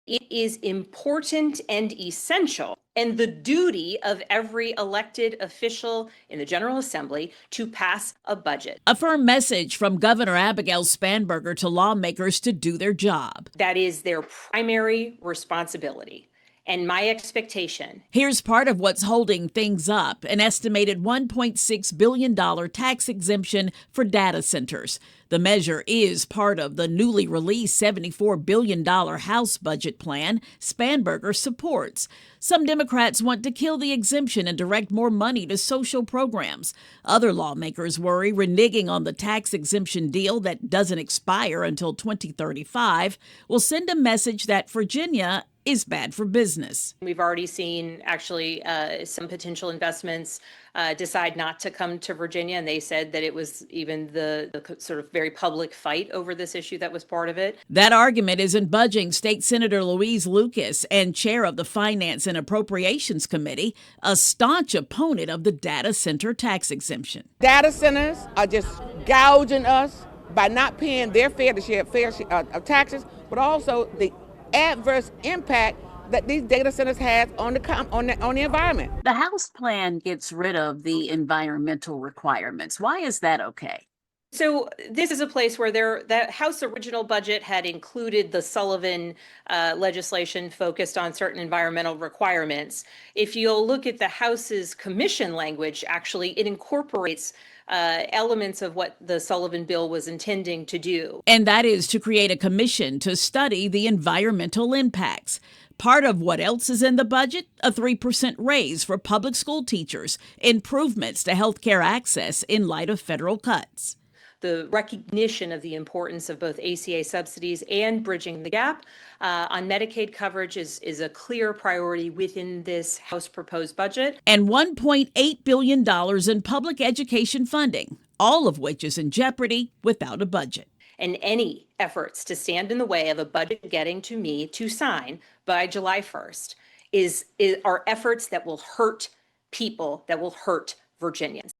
It is important and essential, and the duty of every elected official in the General Assembly to pass a budget. A firm message from Governor Abigail Spanberger to lawmakers to do their job. That is their primary responsibility. And my expectation. Here's part of what's holding things up: an estimated $1.6 billion tax exemption for data centers. The measure is part of the newly released $74 billion House budget plan Spanberger supports. Some Democrats want to kill the exemption and direct more money to social programs. Other lawmakers worry reneging on the tax exemption deal that doesn't expire until 2035 will send a message that Virginia is bad for business. We've already seen actually some potential investments decide not to come to Virginia, and they said that it was even the sort of very public fight over this issue that was part of it. That argument isn't budging State Senator Louise Lucas, and chair of the Finance and Appropriations Committee, a staunch opponent of the data center tax exemption. Data centers are just gouging us by not paying their fair share of taxes, but also the adverse impact that these data centers have on the environment. The House plan gets rid of the environmental requirements. Why is that okay? So this is a place where the House original budget had included the Sullivan legislation focused on certain environmental requirements. If you'll look at the House's commission language, actually, it incorporates elements of what the Sullivan bill was intending to do. And that is to create a commission to study the environmental impacts. Part of what else is in the budget? A 3% raise for public school teachers, improvements to health care access in light of federal cuts. The recognition of the importance of both ACA subsidies and bridging the gap on Medicaid coverage is a clear priority within this House proposed budget. And $1.8 billion in public education funding, all of which is in jeopardy without a budget. And any efforts to stand in the way of a budget getting to me to sign by July 1st are efforts that will hurt people, that will hurt Virginians.